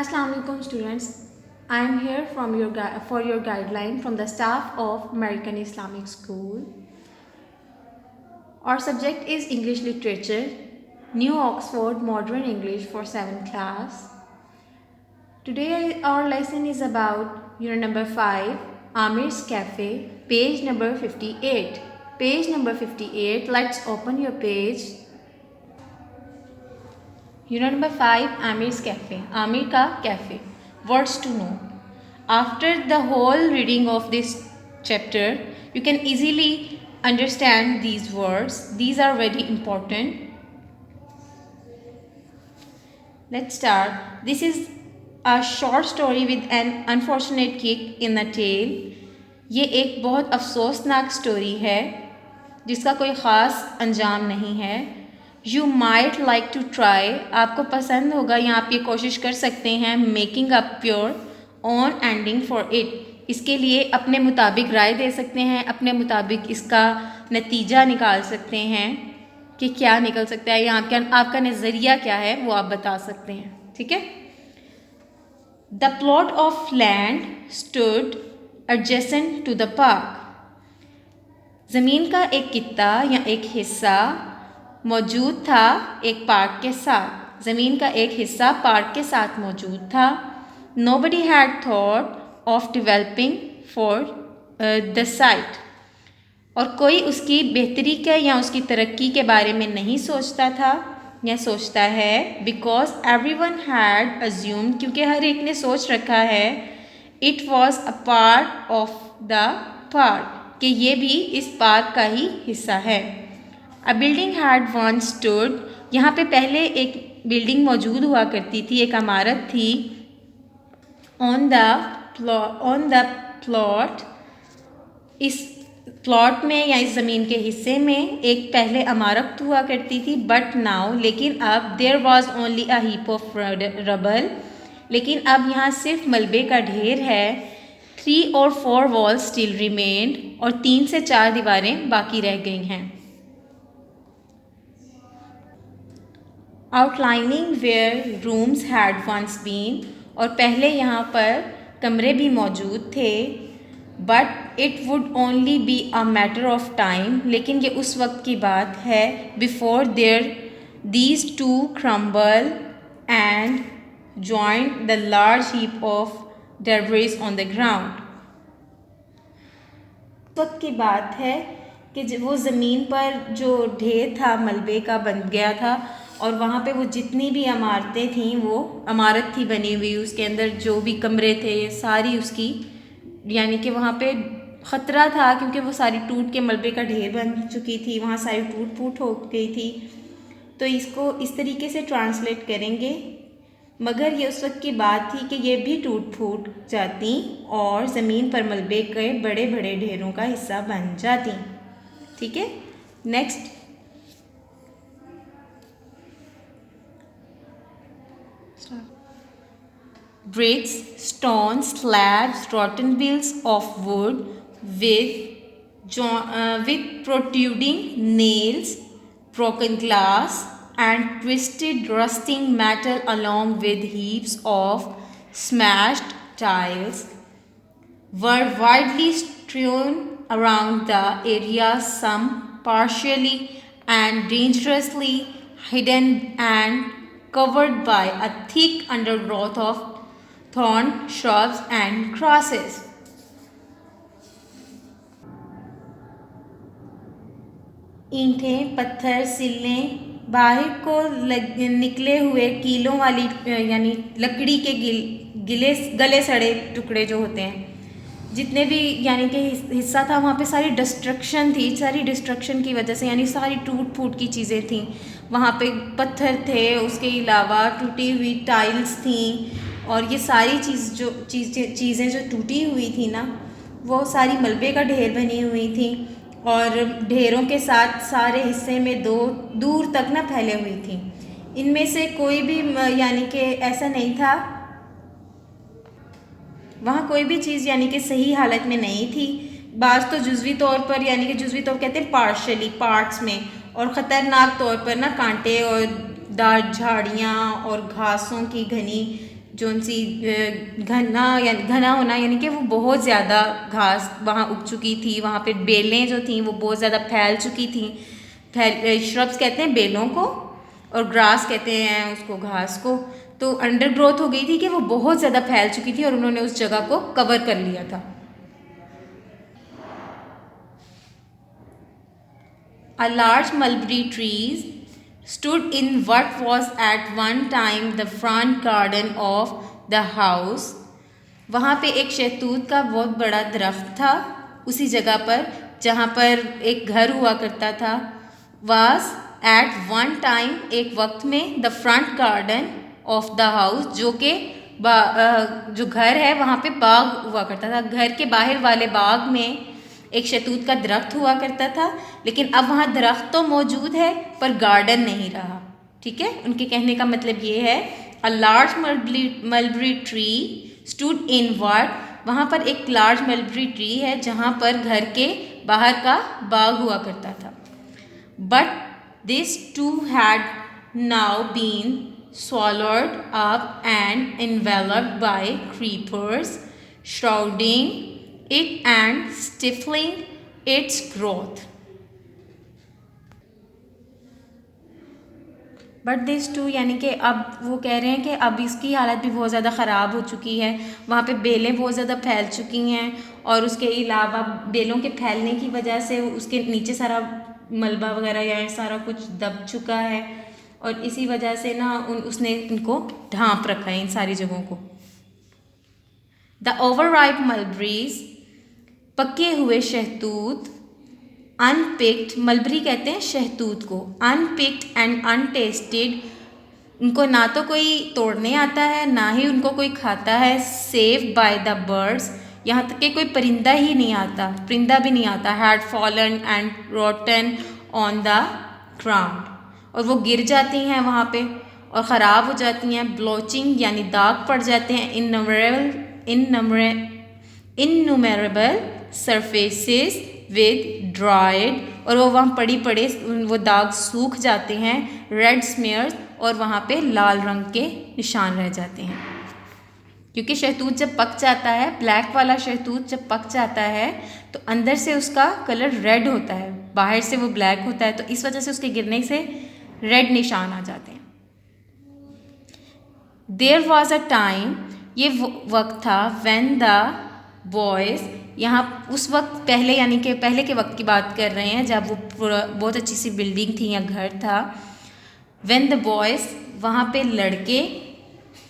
Assalamu alaikum students. I am here for your guideline from the staff of American Islamic School. Our subject is English Literature, New Oxford Modern English for 7th class. Today our lesson is about unit number 5, Amir's Cafe, page number 58. Page number 58, let's open your page. Unit number 5, Amir's Cafe. Amir ka cafe. Words to know. After the whole reading of this chapter, you can easily understand these words. These are very important. Let's start. This is a short story with an unfortunate kick in the tail. ये एक बहुत अफसोसनाक story है जिसका कोई ख़ास अंजाम नहीं है. You might like to try. आपको पसंद होगा या आप ये कोशिश कर सकते हैं making up your own ending for it. इसके लिए अपने मुताबिक राय दे सकते हैं, अपने मुताबिक इसका नतीजा निकाल सकते हैं कि क्या निकल सकता है या आपका नज़रिया क्या है वो आप बता सकते हैं. ठीक है. The plot of land stood adjacent to the park. ज़मीन का एक कित्ता या एक हिस्सा मौजूद था एक पार्क के साथ. ज़मीन का एक हिस्सा पार्क के साथ मौजूद था. Nobody had thought of developing for the site. और कोई उसकी बेहतरी के या उसकी तरक्की के बारे में नहीं सोचता था या सोचता है. Because everyone had assumed, क्योंकि हर एक ने सोच रखा है, it was a part of the park, कि ये भी इस पार्क का ही हिस्सा है. A building had once stood. यहाँ पे पहले एक बिल्डिंग मौजूद हुआ करती थी, एक इमारत थी. On the plot, इस प्लॉट में या इस ज़मीन के हिस्से में एक पहले इमारत हुआ करती थी. बट नाउ, लेकिन अब there was only a heap of rubble. लेकिन अब यहाँ सिर्फ मलबे का ढेर है. 3 or 4 walls still remained. और 3 से 4 दीवारें बाकी रह गई हैं. Outlining where rooms had once been. और पहले यहाँ पर कमरे भी मौजूद थे. But it would only be a matter of time. लेकिन ये उस वक्त की बात है. Before these two crumble and joined the large heap of debris on the ground. उस वक्त की बात है कि वो ज़मीन पर जो ढेर था मलबे का बन गया था और वहाँ पे वो जितनी भी इमारतें थीं, वो इमारत थी बनी हुई, उसके अंदर जो भी कमरे थे ये सारी उसकी, यानी कि वहाँ पे ख़तरा था क्योंकि वो सारी टूट के मलबे का ढेर बन चुकी थी, वहाँ सारी टूट फूट हो गई थी. तो इसको इस तरीके से ट्रांसलेट करेंगे. मगर ये उस वक्त की बात थी कि ये भी टूट फूट जाती और ज़मीन पर मलबे के बड़े बड़े ढेरों का हिस्सा बन जाती. ठीक है. Next. Bricks, stones, slabs, rotten wheels of wood with protruding nails, broken glass, and twisted rusting metal, along with heaps of smashed tiles, were widely strewn around the area, some partially and dangerously hidden and covered by a thick undergrowth of thorn, shrubs and grasses. ईंटें, पत्थर, सिल्लें, बाहर को निकले हुए कीलों वाली यानी लकड़ी के गले सड़े टुकड़े जो होते हैं, जितने भी यानी कि हिस्सा था वहाँ पे सारी डिस्ट्रक्शन थी. सारी डिस्ट्रक्शन की वजह से यानी सारी टूट फूट की चीज़ें थीं. वहाँ पे पत्थर थे, उसके अलावा टूटी हुई टाइल्स थीं और ये सारी चीज़ें जो टूटी हुई थी ना, वो सारी मलबे का ढेर बनी हुई थी और ढेरों के साथ सारे हिस्से में दूर तक ना फैले हुई थी. इनमें से कोई भी यानी कि ऐसा नहीं था, वहाँ कोई भी चीज़ यानी कि सही हालत में नहीं थी. बाज़ तो जुज़वी तौर पर, यानी कि जुज़वी तौर कहते हैं पार्शली, पार्ट्स में, और ख़तरनाक तौर पर ना कांटे और दार झाड़ियाँ और घासों की घनी जो सी घना होना यानी कि वो बहुत ज़्यादा घास वहाँ उग चुकी थी, वहाँ पे बेलें जो थी वो बहुत ज़्यादा फैल चुकी थी। श्रब्स कहते हैं बेलों को और ग्रास कहते हैं उसको घास को। तो अंडर ग्रोथ हो गई थी कि वो बहुत ज़्यादा फैल चुकी थी और उन्होंने उस जगह को कवर कर लिया था। A large mulberry trees stood in what was at one time the front garden of the house. वहाँ पे एक शहतूत का बहुत बड़ा दरख्त था उसी जगह पर जहाँ पर एक घर हुआ करता था। Was at one time एक वक्त में the front garden of the house जो कि जो घर है वहाँ पे बाग हुआ करता था। घर के बाहर वाले बाग में एक शहतूत का दरख्त हुआ करता था, लेकिन अब वहाँ दरख्त तो मौजूद है पर गार्डन नहीं रहा। ठीक है, उनके कहने का मतलब ये है a large mulberry tree stood in what, वहाँ पर एक लार्ज मलबरी ट्री है जहाँ पर घर के बाहर का बाग हुआ करता था। But this too had now been swallowed up and enveloped by creepers, shrouding it and stifling its growth. But this too यानी कि अब वो कह रहे हैं कि अब इसकी हालत भी बहुत ज़्यादा ख़राब हो चुकी है, वहाँ पे बेलें बहुत ज़्यादा फैल चुकी हैं और उसके अलावा बेलों के फैलने की वजह से उसके नीचे सारा मलबा वगैरह या सारा कुछ दब चुका है और इसी वजह से ना उसने इनको ढांप रखा है इन सारी जगहों को। द ओवरराइप मलबरीज, पके हुए शहतूत, अनपिक्ड, मलबरी कहते हैं शहतूत को, अनपिक्ड एंड अनटेस्टेड, उनको ना तो कोई तोड़ने आता है ना ही उनको कोई खाता है। सेव बाय द बर्ड्स, यहाँ तक कि कोई परिंदा ही नहीं आता, परिंदा भी नहीं आता। Had fallen and rotten on the ground, और वो गिर जाती हैं वहाँ पे और ख़राब हो जाती हैं। ब्लोचिंग यानी दाग पड़ जाते हैं। इननुमेरेबल सरफेसेस विद ड्राइड, और वो वहाँ पड़ी पड़े वो दाग सूख जाते हैं। रेड स्मेयर्स, और वहाँ पे लाल रंग के निशान रह जाते हैं, क्योंकि शहतूत जब पक जाता है, ब्लैक वाला शहतूत जब पक जाता है तो अंदर से उसका कलर रेड होता है, बाहर से वो ब्लैक होता है, तो इस वजह से उसके गिरने से रेड निशान आ जाते हैं। देयर वॉज अ टाइम, ये वक्त था, व्हेन द बॉयज़, यहाँ उस वक्त पहले यानी कि पहले के वक्त की बात कर रहे हैं जब वो बहुत अच्छी सी बिल्डिंग थी या घर था। व्हेन द बॉयज़, वहाँ पे लड़के,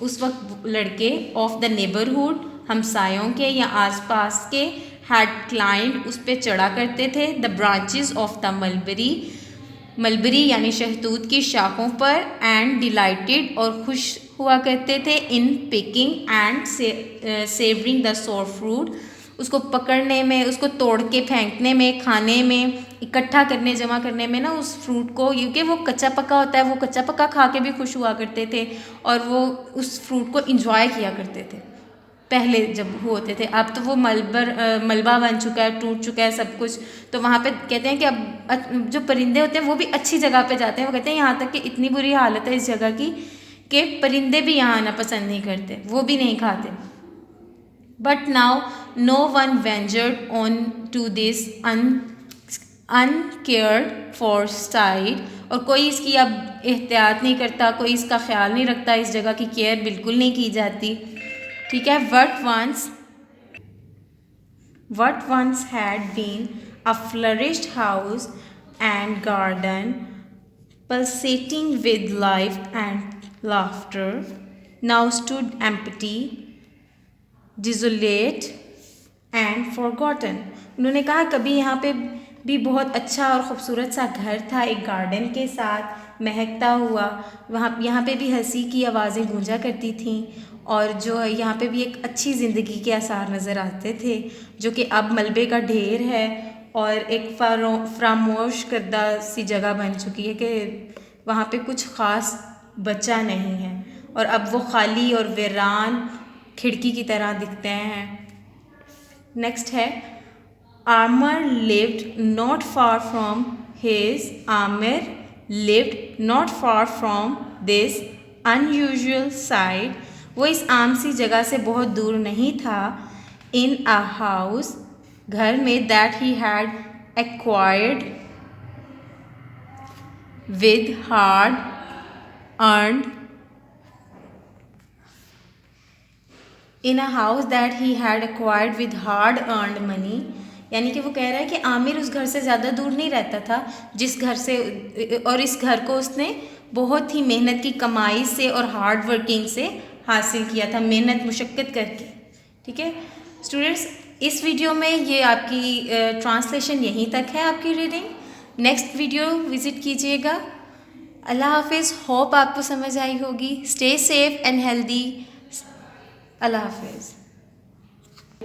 उस वक्त लड़के ऑफ द नेबरहुड, हमसायों के या आसपास के, हैड क्लाइंब, उस पर चढ़ा करते थे, the branches of the mulberry, mulberry यानी शहतूत की शाखों पर, एंड डिलाइटेड, और खुश हुआ करते थे, इन पिकिंग एंड सेवरिंग द सोर फ्रूट, उसको पकड़ने में, उसको तोड़ के फेंकने में, खाने में, इकट्ठा करने, जमा करने में ना उस फ्रूट को, क्योंकि वो कच्चा पका होता है, वो कच्चा पका खा के भी खुश हुआ करते थे और वो उस फ्रूट को इंजॉय किया करते थे पहले जब होते थे। अब तो वो मलबा बन चुका है, टूट चुका है सब कुछ, तो वहाँ पे कहते हैं कि अब जो परिंदे होते हैं वो भी अच्छी जगह पे जाते हैं। वो कहते हैं यहाँ तक कि इतनी बुरी हालत है इस जगह की कि परिंदे भी यहाँ आना पसंद नहीं करते, वो भी नहीं खाते। But now no one ventured on to this uncared for side, और कोई इसकी अब एहतियात नहीं करता, कोई इसका ख्याल नहीं रखता, इस जगह की केयर बिल्कुल नहीं की जाती। ठीक है। What once had been a flourished house and garden, pulsating with life and laughter, now stood empty, desolate and forgotten. उन्होंने कहा कभी यहाँ पे भी बहुत अच्छा और ख़ूबसूरत सा घर था, एक गार्डन के साथ महकता हुआ, वहाँ यहाँ पे भी हंसी की आवाज़ें गूंजा करती थीं, और जो है यहाँ पे भी एक अच्छी ज़िंदगी के आसार नज़र आते थे, जो कि अब मलबे का ढेर है और एक फरामोश करदा सी जगह बन चुकी है कि वहाँ पे कुछ ख़ास बचा नहीं है और अब वो खाली और वीरान खिड़की की तरह दिखते हैं। नेक्स्ट है Aamir lived not far from his, Aamir lived not far from this unusual site, वो इस आम सी जगह से बहुत दूर नहीं था। इन अ हाउस, घर में, that he had acquired with hard earned, in a house that he had acquired with hard earned money. यानी कि वो कह रहा है कि आमिर उस घर से ज़्यादा दूर नहीं रहता था जिस घर से, और इस घर को उसने बहुत ही मेहनत की कमाई से और हार्ड वर्किंग से हासिल किया था, मेहनत मुशक्क़त करके। ठीक है स्टूडेंट्स, इस वीडियो में ये आपकी ट्रांसलेशन यहीं तक है, आपकी रीडिंग। नेक्स्ट वीडियो विज़िट कीजिएगा। अल्लाह हाफिज़। होप आपको समझ आई होगी। Stay safe and healthy. अल्लाह हाफिज़।